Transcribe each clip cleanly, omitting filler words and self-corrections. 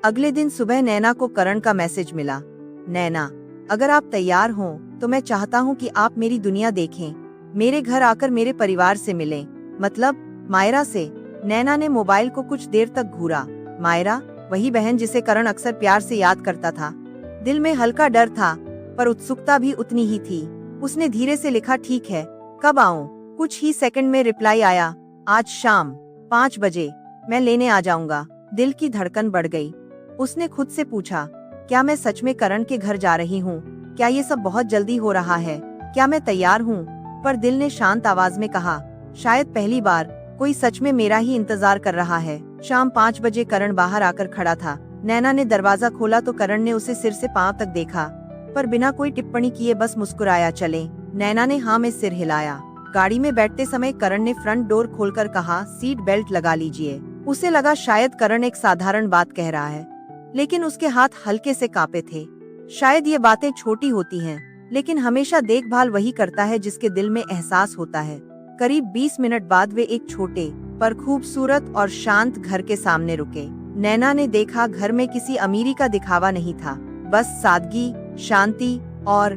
अगले दिन सुबह नैना को करण का मैसेज मिला। नैना, अगर आप तैयार हो तो मैं चाहता हूँ कि आप मेरी दुनिया देखें, मेरे घर आकर मेरे परिवार से मिलें, मतलब मायरा से। नैना ने मोबाइल को कुछ देर तक घूरा। मायरा, वही बहन जिसे करण अक्सर प्यार से याद करता था। दिल में हल्का डर था, पर उत्सुकता भी उतनी ही थी। उसने धीरे से लिखा, ठीक है, कब आऊं? कुछ ही सेकंड में रिप्लाई आया, आज शाम 5 बजे, मैं लेने आ जाऊंगा। दिल की धड़कन बढ़ गई। उसने खुद से पूछा, क्या मैं सच में करण के घर जा रही हूँ? क्या ये सब बहुत जल्दी हो रहा है? क्या मैं तैयार हूँ? पर दिल ने शांत आवाज में कहा, शायद पहली बार कोई सच में मेरा ही इंतजार कर रहा है। शाम 5 बजे करण बाहर आकर खड़ा था। नैना ने दरवाजा खोला तो करण ने उसे सिर से पांव तक देखा, पर बिना कोई टिप्पणी किए बस मुस्कुराया। चले? नैना ने हाँ में सिर हिलाया। गाड़ी में बैठते समय करण ने फ्रंट डोर खोलकर कहा, सीट बेल्ट लगा लीजिए। उसे लगा शायद करण एक साधारण बात कह रहा है, लेकिन उसके हाथ हल्के से कांपे थे। शायद ये बातें छोटी होती हैं, लेकिन हमेशा देखभाल वही करता है जिसके दिल में एहसास होता है। करीब 20 मिनट बाद वे एक छोटे पर खूबसूरत और शांत घर के सामने रुके। नैना ने देखा, घर में किसी अमीरी का दिखावा नहीं था, बस सादगी, शांति और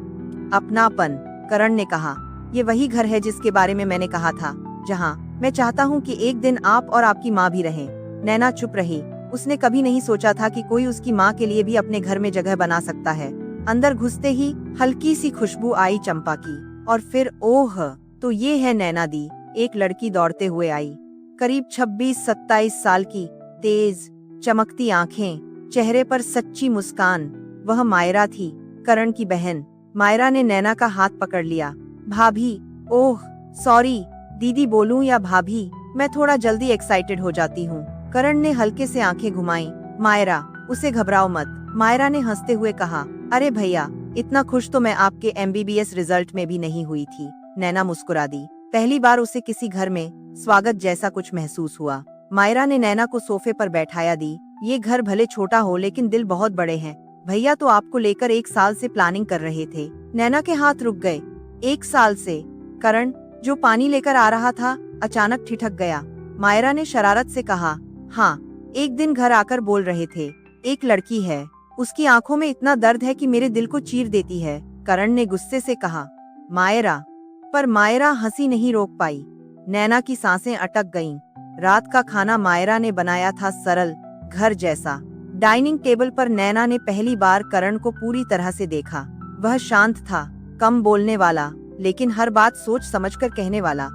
अपनापन। करण ने कहा, ये वही घर है जिसके बारे में मैंने कहा था, जहाँ मैं चाहता हूँ कि एक दिन आप और आपकी माँ भी रहें। नैना चुप रही। उसने कभी नहीं सोचा था कि कोई उसकी माँ के लिए भी अपने घर में जगह बना सकता है। अंदर घुसते ही हल्की सी खुशबू आई चंपा की, और फिर ओह, तो ये है नैना दी। एक लड़की दौड़ते हुए आई, करीब 26-27 साल की, तेज चमकती आंखें, चेहरे पर सच्ची मुस्कान। वह मायरा थी, करण की बहन। मायरा ने नैना का हाथ पकड़ लिया। भाभी, ओह सॉरी, दीदी बोलूं या भाभी? मैं थोड़ा जल्दी एक्साइटेड हो जाती हूँ। करण ने हल्के से आंखें घुमाई। मायरा, उसे घबराओ मत। मायरा ने हंसते हुए कहा, अरे भैया, इतना खुश तो मैं आपके MBBS रिजल्ट में भी नहीं हुई थी। नैना मुस्कुरा दी। पहली बार उसे किसी घर में स्वागत जैसा कुछ महसूस हुआ। मायरा ने नैना को सोफे पर बैठाया दी। ये घर भले छोटा हो, लेकिन दिल बहुत बड़े हैं। भैया तो आपको लेकर 1 साल से प्लानिंग कर रहे थे। नैना के हाथ रुक गए। 1 साल से? करण, जो पानी लेकर आ रहा था, अचानक ठिठक गया। मायरा ने शरारत से कहा, हाँ, एक दिन घर आकर बोल रहे थे, एक लड़की है, उसकी आंखों में इतना दर्द है कि मेरे दिल को चीर देती है। करण ने गुस्से से कहा, मायरा। पर मायरा हंसी नहीं रोक पाई। नैना की सांसें अटक गईं। रात का खाना मायरा ने बनाया था, सरल, घर जैसा। डाइनिंग टेबल पर नैना ने पहली बार करण को पूरी तरह से देखा। वह शांत था, कम बोलने वाला, लेकिन हर बात सोच समझकर कहने वाला।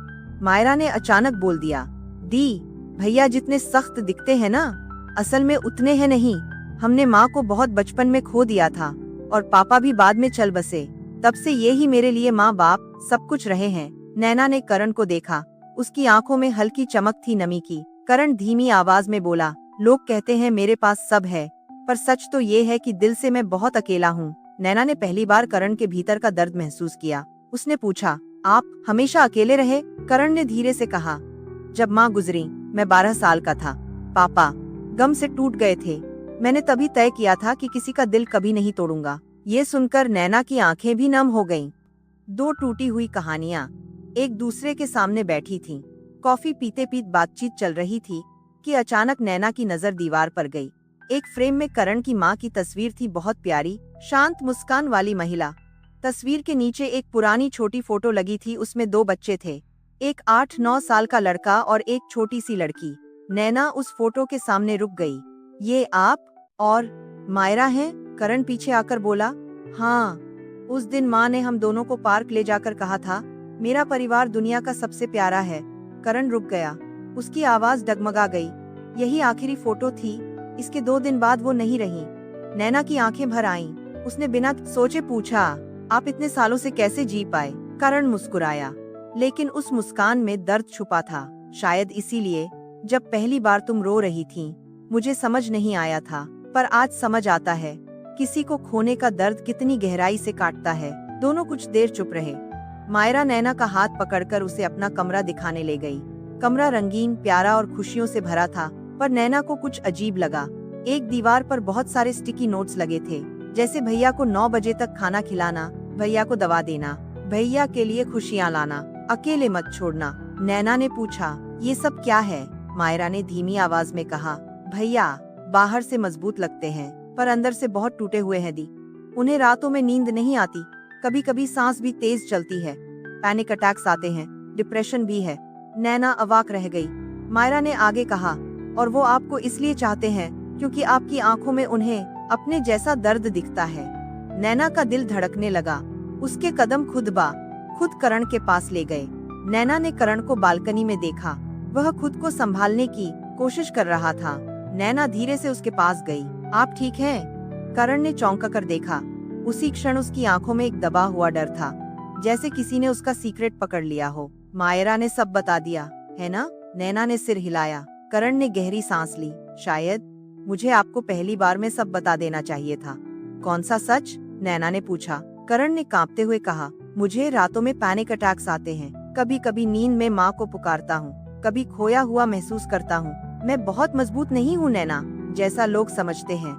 मायरा ने अचानक बोल दिया, दी, भैया जितने सख्त दिखते हैं ना, असल में उतने हैं नहीं। हमने माँ को बहुत बचपन में खो दिया था, और पापा भी बाद में चल बसे। तब से ये ही मेरे लिए माँ बाप सब कुछ रहे हैं। नैना ने करण को देखा। उसकी आंखों में हल्की चमक थी, नमी की। करण धीमी आवाज में बोला, लोग कहते हैं मेरे पास सब है, पर सच तो ये है कि दिल से मैं बहुत अकेला हूँ। नैना ने पहली बार करण के भीतर का दर्द महसूस किया। उसने पूछा, आप हमेशा अकेले रहे? करण ने धीरे से कहा, जब माँ गुजरी मैं 12 साल का था। पापा गम से टूट गए थे। मैंने तभी तय किया था कि किसी का दिल कभी नहीं तोड़ूंगा। ये सुनकर नैना की आंखें भी नम हो गईं। 2 टूटी हुई कहानियां एक दूसरे के सामने बैठी थीं। कॉफी पीते पीते बातचीत चल रही थी कि अचानक नैना की नजर दीवार पर गई। एक फ्रेम में करण की माँ की तस्वीर थी, बहुत प्यारी, शांत मुस्कान वाली महिला। तस्वीर के नीचे एक पुरानी छोटी फोटो लगी थी, उसमें 2 बच्चे थे, एक 8-9 साल का लड़का और एक छोटी सी लड़की। नैना उस फोटो के सामने रुक गई। ये आप और मायरा हैं? करण पीछे आकर बोला, हाँ, उस दिन माँ ने हम दोनों को पार्क ले जाकर कहा था, मेरा परिवार दुनिया का सबसे प्यारा है। करण रुक गया। उसकी आवाज डगमगा गई। यही आखिरी फोटो थी। इसके 2 दिन बाद वो नहीं रही। नैना की आंखें भर आईं। उसने बिना सोचे पूछा, आप इतने सालों से कैसे जी पाए? करण मुस्कुराया, लेकिन उस मुस्कान में दर्द छुपा था। शायद इसीलिए जब पहली बार तुम रो रही थी, मुझे समझ नहीं आया था, पर आज समझ आता है किसी को खोने का दर्द कितनी गहराई से काटता है। दोनों कुछ देर चुप रहे। मायरा नैना का हाथ पकड़कर उसे अपना कमरा दिखाने ले गई। कमरा रंगीन, प्यारा और खुशियों से भरा था, पर नैना को कुछ अजीब लगा। एक दीवार पर बहुत सारे स्टिकी नोट्स लगे थे, जैसे भैया को 9 बजे तक खाना खिलाना, भैया को दवा देना, भैया के लिए खुशियाँ लाना, अकेले मत छोड़ना। नैना ने पूछा, ये सब क्या है? मायरा ने धीमी आवाज में कहा, भैया बाहर से मजबूत लगते हैं पर अंदर से बहुत टूटे हुए हैं दी। उन्हें रातों में नींद नहीं आती, कभी कभी सांस भी तेज चलती है, पैनिक अटैक्स आते हैं, डिप्रेशन भी है। नैना अवाक रह गई। मायरा ने आगे कहा, और वो आपको इसलिए चाहते हैं क्योंकि आपकी आंखों में उन्हें अपने जैसा दर्द दिखता है। नैना का दिल धड़कने लगा। उसके कदम खुद करण के पास ले गए। नैना ने करण को बालकनी में देखा। वह खुद को संभालने की कोशिश कर रहा था। नैना धीरे से उसके पास गई। आप ठीक हैं? करण ने चौंका कर देखा। उसी क्षण उसकी आंखों में एक दबा हुआ डर था, जैसे किसी ने उसका सीक्रेट पकड़ लिया हो। मायरा ने सब बता दिया, है ना? नैना ने सिर हिलाया। करण ने गहरी सांस ली। शायद मुझे आपको पहली बार में सब बता देना चाहिए था। कौन सा सच? नैना ने पूछा। करण ने कांपते हुए कहा, मुझे रातों में पैनिक अटैक्स आते हैं। कभी कभी नींद में माँ को पुकारता हूँ, कभी खोया हुआ महसूस करता हूँ। मैं बहुत मजबूत नहीं हूँ नैना, जैसा लोग समझते हैं।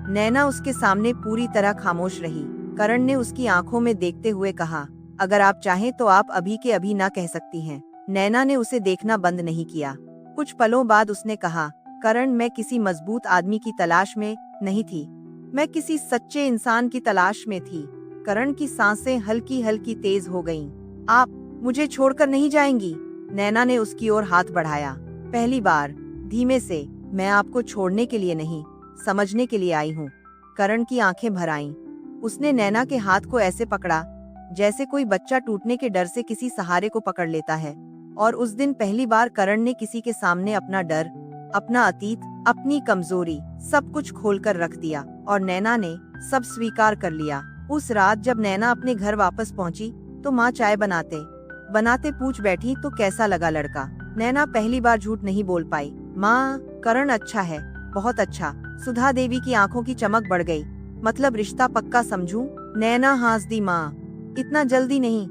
नैना उसके सामने पूरी तरह खामोश रही। करण ने उसकी आंखों में देखते हुए कहा, अगर आप चाहें तो आप अभी के अभी ना कह सकती हैं। नैना ने उसे देखना बंद नहीं किया। कुछ पलों बाद उसने कहा, करण, मैं किसी मजबूत आदमी की तलाश में नहीं थी, मैं किसी सच्चे इंसान की तलाश में थी। करण की सांसें हल्की हल्की तेज हो गईं। आप मुझे छोड़कर नहीं जाएंगी? नैना ने उसकी ओर हाथ बढ़ाया। पहली बार, धीमे से, मैं आपको छोड़ने के लिए नहीं, समझने के लिए आई हूँ। करण की आंखें भर आईं। उसने नैना के हाथ को ऐसे पकड़ा जैसे कोई बच्चा टूटने के डर से किसी सहारे को पकड़ लेता है। और उस दिन पहली बार करण ने किसी के सामने अपना डर, अपना अतीत, अपनी कमजोरी, सब कुछ खोलकर रख दिया। और नैना ने सब स्वीकार कर लिया। उस रात जब नैना अपने घर वापस पहुंची तो माँ चाय बनाते पूछ बैठी, तो कैसा लगा लड़का? नैना पहली बार झूठ नहीं बोल पाई। माँ, करण अच्छा है, बहुत अच्छा। सुधा देवी की आंखों की चमक बढ़ गई। मतलब रिश्ता पक्का समझूं? नैना हंस दी। माँ, इतना जल्दी नहीं,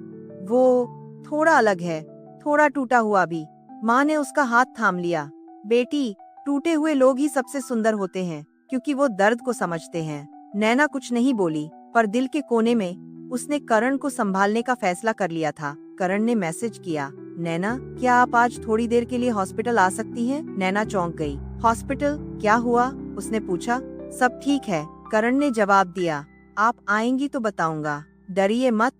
वो थोड़ा अलग है, थोड़ा टूटा हुआ भी। माँ ने उसका हाथ थाम लिया। बेटी, टूटे हुए लोग ही सबसे सुंदर होते हैं, क्योंकि वो दर्द को समझते हैं। नैना कुछ नहीं बोली, पर दिल के कोने में उसने करण को संभालने का फैसला कर लिया था। करण ने मैसेज किया, नैना, क्या आप आज थोड़ी देर के लिए हॉस्पिटल आ सकती हैं? नैना चौंक गई। हॉस्पिटल? क्या हुआ? उसने पूछा। सब ठीक है, करण ने जवाब दिया। आप आएंगी तो बताऊंगा, डरिए मत,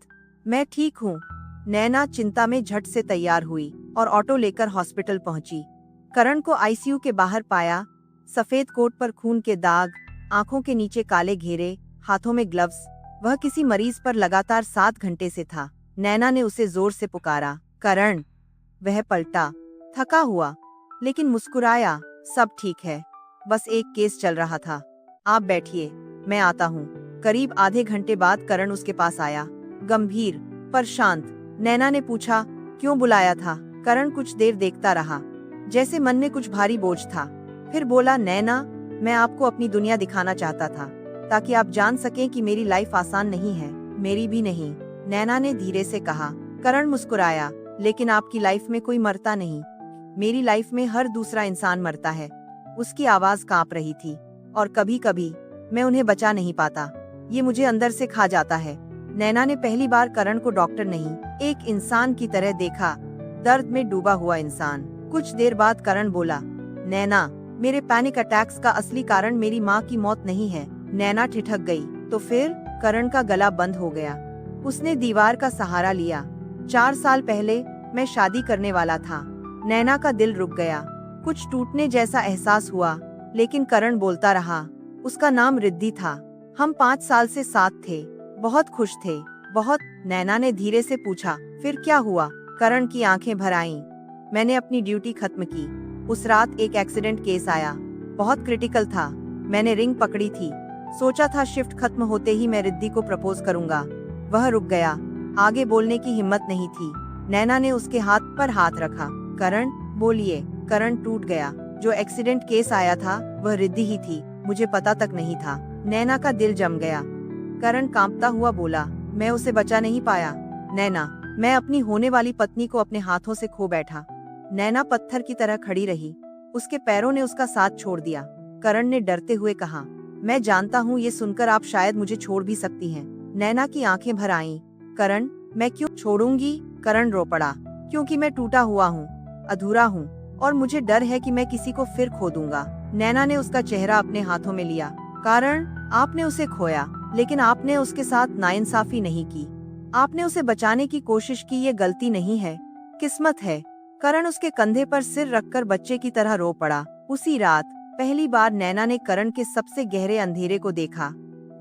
मैं ठीक हूँ। नैना चिंता में झट से तैयार हुई और ऑटो लेकर हॉस्पिटल पहुंची। करण को आईसीयू के बाहर पाया। सफेद कोट पर खून के दाग, आंखों के नीचे काले घेरे, हाथों में ग्लव्स। वह किसी मरीज पर लगातार 7 घंटे से था। नैना ने उसे जोर से पुकारा, करण। वह पलटा, थका हुआ, लेकिन मुस्कुराया। सब ठीक है, बस एक केस चल रहा था। आप बैठिए, मैं आता हूँ। करीब आधे घंटे बाद करण उसके पास आया, गंभीर पर शांत। नैना ने पूछा, क्यों बुलाया था? करण कुछ देर देखता रहा, जैसे मन में कुछ भारी बोझ था। फिर बोला, नैना, मैं आपको अपनी दुनिया दिखाना चाहता था, ताकि आप जान सकें कि मेरी लाइफ आसान नहीं है, मेरी भी नहीं। नैना ने धीरे से कहा। करण मुस्कुराया, लेकिन आपकी लाइफ में कोई मरता नहीं, मेरी लाइफ में हर दूसरा इंसान मरता है। उसकी आवाज कांप रही थी। और कभी कभी मैं उन्हें बचा नहीं पाता, ये मुझे अंदर से खा जाता है। नैना ने पहली बार करण को डॉक्टर नहीं, एक इंसान की तरह देखा, दर्द में डूबा हुआ इंसान। कुछ देर बाद करण बोला, नैना, मेरे पैनिक अटैक्स का असली कारण मेरी माँ की मौत नहीं है। नैना ठिठक गई। तो फिर? करण का गला बंद हो गया। उसने दीवार का सहारा लिया। 4 साल पहले मैं शादी करने वाला था। नैना का दिल रुक गया। कुछ टूटने जैसा एहसास हुआ, लेकिन करण बोलता रहा। उसका नाम रिद्धि था। हम 5 साल से साथ थे, बहुत खुश थे, बहुत। नैना ने धीरे से पूछा, फिर क्या हुआ? करण की आंखें भर आईं। मैंने अपनी ड्यूटी खत्म की। उस रात एक एक्सीडेंट केस आया, बहुत क्रिटिकल था। मैंने रिंग पकड़ी थी, सोचा था शिफ्ट खत्म होते ही मैं रिद्धि को प्रपोज करूंगा। वह रुक गया, आगे बोलने की हिम्मत नहीं थी। नैना ने उसके हाथ पर हाथ रखा। करण, बोलिए। करण टूट गया। जो एक्सीडेंट केस आया था वह रिद्धि ही थी, मुझे पता तक नहीं था। नैना का दिल जम गया। करण कांपता हुआ बोला, मैं उसे बचा नहीं पाया। नैना, मैं अपनी होने वाली पत्नी को अपने हाथों से खो बैठा। नैना पत्थर की तरह खड़ी रही। उसके पैरों ने उसका साथ छोड़ दिया। करण ने डरते हुए कहा, मैं जानता हूँ ये सुनकर आप शायद मुझे छोड़ भी सकती हैं। नैना की आंखें भर आईं। करण, मैं क्यों छोड़ूंगी? करण रो पड़ा, क्योंकि मैं टूटा हुआ हूँ, अधूरा हूँ, और मुझे डर है कि मैं किसी को फिर खो दूंगा। नैना ने उसका चेहरा अपने हाथों में लिया। कारण आपने उसे खोया, लेकिन आपने उसके साथ नाइंसाफी नहीं की। आपने उसे बचाने की कोशिश की, ये गलती नहीं है, किस्मत है। करण उसके कंधे पर सिर रखकर बच्चे की तरह रो पड़ा। उसी रात पहली बार नैना ने करण के सबसे गहरे अंधेरे को देखा।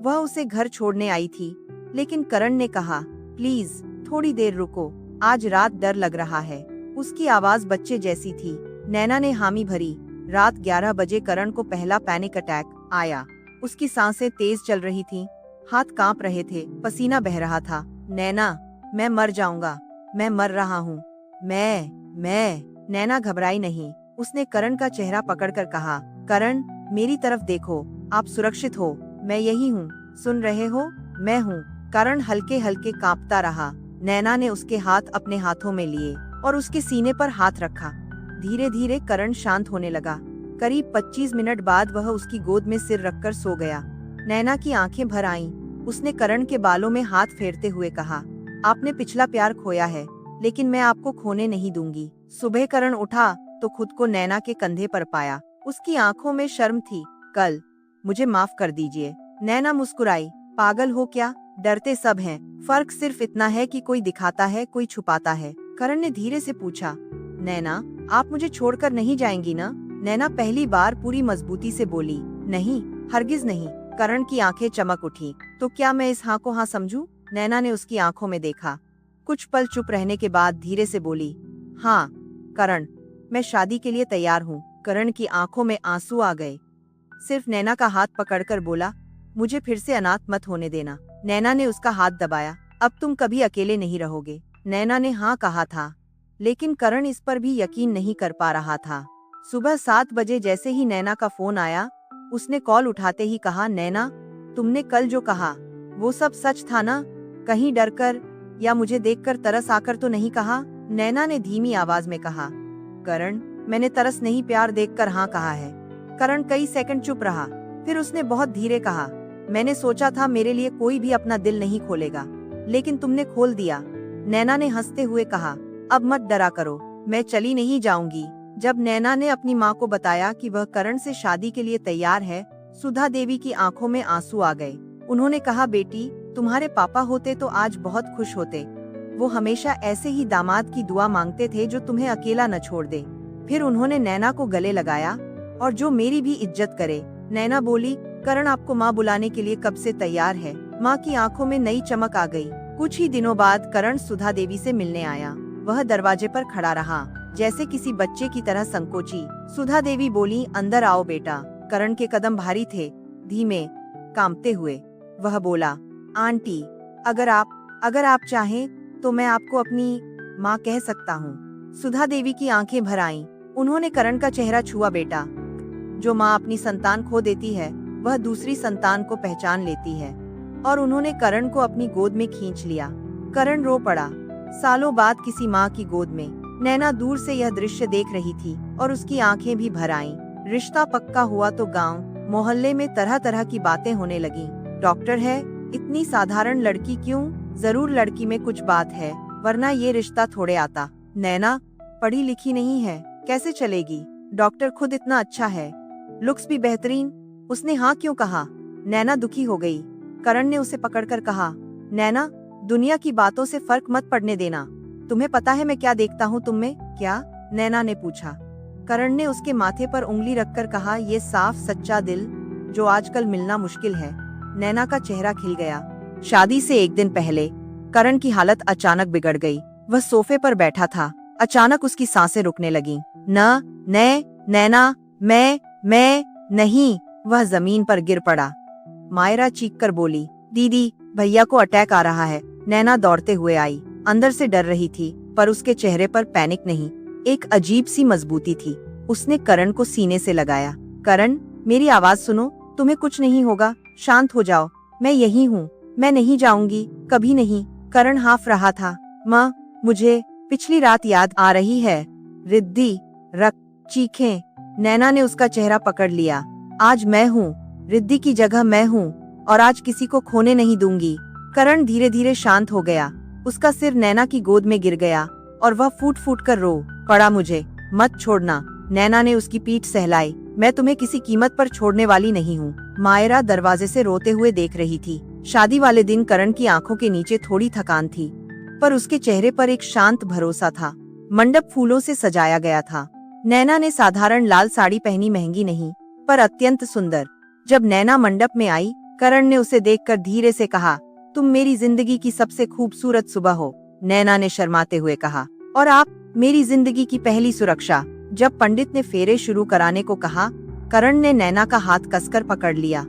वह उसे घर छोड़ने आई थी, लेकिन करण ने कहा, प्लीज थोड़ी देर रुको, आज रात डर लग रहा है। उसकी आवाज बच्चे जैसी थी। नैना ने हामी भरी। रात 11 बजे करण को पहला पैनिक अटैक आया। उसकी सांसें तेज चल रही थीं, हाथ कांप रहे थे, पसीना बह रहा था। नैना, मैं मर जाऊंगा, मैं मर रहा हूँ, मैं। नैना घबराई नहीं। उसने करण का चेहरा पकड़कर कहा, करण मेरी तरफ देखो, आप सुरक्षित हो, मैं यही हूँ, सुन रहे हो, मैं हूँ। करण हल्के हल्के कांपता रहा। नैना ने उसके हाथ अपने हाथों में लिए और उसके सीने पर हाथ रखा। धीरे धीरे करण शांत होने लगा। करीब 25 मिनट बाद वह उसकी गोद में सिर रखकर सो गया। नैना की आंखें भर आईं। उसने करण के बालों में हाथ फेरते हुए कहा, आपने पिछला प्यार खोया है, लेकिन मैं आपको खोने नहीं दूंगी। सुबह करण उठा तो खुद को नैना के कंधे पर पाया। उसकी आंखों में शर्म थी। कल मुझे माफ कर दीजिए। नैना मुस्कुराई, पागल हो क्या, डरते सब हैं, फर्क सिर्फ इतना है कि कोई दिखाता है, कोई छुपाता है। करण ने धीरे से पूछा, नैना आप मुझे छोड़कर नहीं जाएंगी ना? नैना पहली बार पूरी मजबूती से बोली, नहीं, हरगिज नहीं। करण की आंखें चमक उठी। तो क्या मैं इस हाँ को हाँ समझूं? नैना ने उसकी आंखों में देखा। कुछ पल चुप रहने के बाद धीरे से बोली, हाँ करण, मैं शादी के लिए तैयार हूँ। करण की आंखों में आंसू आ गए। सिर्फ नैना का हाथ पकड़कर बोला, मुझे फिर से अनाथ मत होने देना। नैना ने उसका हाथ दबाया, अब तुम कभी अकेले नहीं रहोगे। नैना ने हाँ कहा था, लेकिन करण इस पर भी यकीन नहीं कर पा रहा था। सुबह 7 बजे जैसे ही नैना का फोन आया, उसने कॉल उठाते ही कहा, नैना तुमने कल जो कहा वो सब सच था ना? कहीं डरकर या मुझे देखकर तरस आकर तो नहीं कहा? नैना ने धीमी आवाज में कहा, करण मैंने तरस नहीं, प्यार देखकर हाँ कहा है। करण कई सेकंड चुप रहा, फिर उसने बहुत धीरे कहा, मैंने सोचा था मेरे लिए कोई भी अपना दिल नहीं खोलेगा, लेकिन तुमने खोल दिया। नैना ने हंसते हुए कहा, अब मत डरा करो, मैं चली नहीं जाऊंगी। जब नैना ने अपनी माँ को बताया कि वह करण से शादी के लिए तैयार है, सुधा देवी की आंखों में आंसू आ गए। उन्होंने कहा, बेटी तुम्हारे पापा होते तो आज बहुत खुश होते। वो हमेशा ऐसे ही दामाद की दुआ मांगते थे जो तुम्हें अकेला न छोड़ दे। फिर उन्होंने नैना को गले लगाया, और जो मेरी भी इज्जत करे। नैना बोली, करण आपको माँ बुलाने के लिए कब से तैयार है। माँ की आंखों में नई चमक आ गई। कुछ ही दिनों बाद करण सुधा देवी से मिलने आया। वह दरवाजे पर खड़ा रहा, जैसे किसी बच्चे की तरह संकोची। सुधा देवी बोली, अंदर आओ बेटा। करण के कदम भारी थे, धीमे, कांपते हुए। वह बोला, आंटी अगर आप चाहें तो मैं आपको अपनी माँ कह सकता हूँ। सुधा देवी की आंखें भर आईं। उन्होंने करण का चेहरा छुआ। बेटा, जो माँ अपनी संतान खो देती है वह दूसरी संतान को पहचान लेती है। और उन्होंने करण को अपनी गोद में खींच लिया। करण रो पड़ा। सालों बाद किसी माँ की गोद में। नैना दूर से यह दृश्य देख रही थी और उसकी आंखें भी भर आईं। रिश्ता पक्का हुआ तो गांव मोहल्ले में तरह तरह की बातें होने लगी। डॉक्टर है, इतनी साधारण लड़की क्यों? जरूर लड़की में कुछ बात है, वरना ये रिश्ता थोड़े आता। नैना पढ़ी लिखी नहीं है, कैसे चलेगी? डॉक्टर खुद इतना अच्छा है, लुक्स भी बेहतरीन। उसने हाँ क्यों कहा? नैना दुखी हो गई। करण ने उसे पकड़कर कहा, नैना दुनिया की बातों से फर्क मत पड़ने देना। तुम्हें पता है मैं क्या देखता हूँ तुम में? क्या? नैना ने पूछा। करण ने उसके माथे पर उंगली रखकर कहा, ये साफ सच्चा दिल जो आजकल मिलना मुश्किल है। नैना का चेहरा खिल गया। शादी से एक दिन पहले करण की हालत अचानक बिगड़ गई। वह सोफे पर बैठा था, अचानक उसकी सांसें रुकने लगीं। नैना, मैं नहीं। वह जमीन पर गिर पड़ा। मायरा चीखकर बोली, दीदी भैया को अटैक आ रहा है। नैना दौड़ते हुए आई। अंदर से डर रही थी, पर उसके चेहरे पर पैनिक नहीं, एक अजीब सी मजबूती थी। उसने करण को सीने से लगाया। करण, मेरी आवाज सुनो, तुम्हें कुछ नहीं होगा, शांत हो जाओ, मैं यही हूँ, मैं नहीं जाऊंगी, कभी नहीं। करण हाफ रहा था। माँ, मुझे पिछली रात याद आ रही है। रिद्धि, रक, चीखें। नैना ने उसका चेहरा पकड़ लिया। आज मैं हूँ, रिद्धि की जगह मैं हूँ, और आज किसी को खोने नहीं दूंगी। करण धीरे धीरे शांत हो गया। उसका सिर नैना की गोद में गिर गया और वह फूट फूट कर रो पड़ा, मुझे मत छोड़ना, नैना ने उसकी पीठ सहलाई। मैं तुम्हें किसी कीमत पर छोड़ने वाली नहीं हूँ। मायरा दरवाजे से रोते हुए देख रही थी। शादी वाले दिन करण की आंखों के नीचे थोड़ी थकान थी, पर उसके चेहरे पर एक शांत भरोसा था। मंडप फूलों से सजाया गया था। नैना ने साधारण लाल साड़ी पहनी, महंगी नहीं पर अत्यंत सुंदर। जब नैना मंडप में आई, करण ने उसे देखकर धीरे से कहा, तुम मेरी जिंदगी की सबसे खूबसूरत सुबह हो। नैना ने शर्माते हुए कहा, और आप मेरी जिंदगी की पहली सुरक्षा। जब पंडित ने फेरे शुरू कराने को कहा, करण ने नैना का हाथ कसकर पकड़ लिया।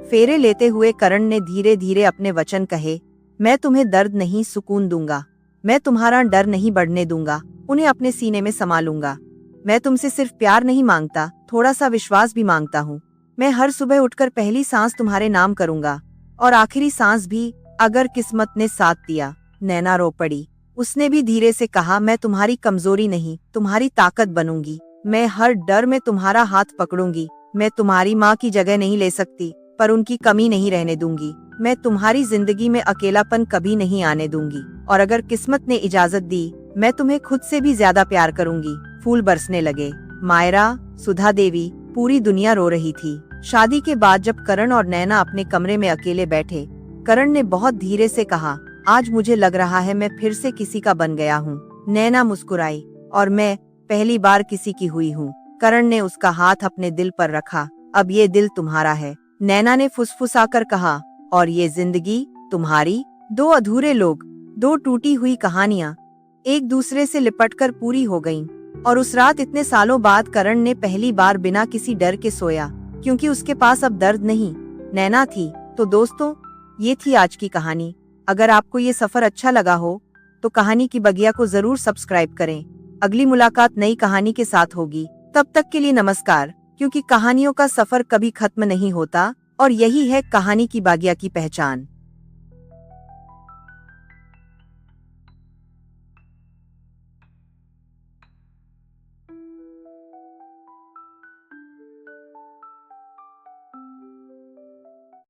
फेरे लेते हुए करण ने धीरे धीरे अपने वचन कहे, मैं तुम्हें दर्द नहीं, सुकून दूंगा। मैं तुम्हारा डर नहीं बढ़ने दूंगा, उन्हें अपने सीने में समा लूंगा। मैं तुमसे सिर्फ प्यार नहीं मांगता, थोड़ा सा विश्वास भी मांगता हूँ। मैं हर सुबह उठकर पहली सांस तुम्हारे नाम करूंगा, और आखिरी सांस भी, अगर किस्मत ने साथ दिया। नैना रो पड़ी। उसने भी धीरे से कहा, मैं तुम्हारी कमजोरी नहीं, तुम्हारी ताकत बनूंगी। मैं हर डर में तुम्हारा हाथ पकड़ूंगी। मैं तुम्हारी माँ की जगह नहीं ले सकती, पर उनकी कमी नहीं रहने दूंगी। मैं तुम्हारी जिंदगी में अकेलापन कभी नहीं आने दूंगी, और अगर किस्मत ने इजाजत दी, मैं तुम्हें खुद से भी ज्यादा प्यार करूंगी। फूल बरसने लगे। मायरा, सुधा देवी, पूरी दुनिया रो रही थी। शादी के बाद जब करण और नैना अपने कमरे में अकेले बैठे, करण ने बहुत धीरे से कहा, आज मुझे लग रहा है मैं फिर से किसी का बन गया हूँ। नैना मुस्कुराई, और मैं पहली बार किसी की हुई हूँ। करण ने उसका हाथ अपने दिल पर रखा। अब ये दिल तुम्हारा है। नैना ने फुसफुसाकर कहा, और ये जिंदगी तुम्हारी। दो अधूरे लोग, दो टूटी हुई कहानियां एक दूसरे से लिपटकर पूरी हो गईं। और उस रात इतने सालों बाद करण ने पहली बार बिना किसी डर के सोया, क्योंकि उसके पास अब दर्द नहीं, नैना थी। तो दोस्तों, ये थी आज की कहानी। अगर आपको ये सफर अच्छा लगा हो तो कहानी की बगिया को जरूर सब्सक्राइब करें। अगली मुलाकात नई कहानी के साथ होगी। तब तक के लिए नमस्कार, क्योंकि कहानियों का सफर कभी खत्म नहीं होता, और यही है कहानी की बगिया की पहचान।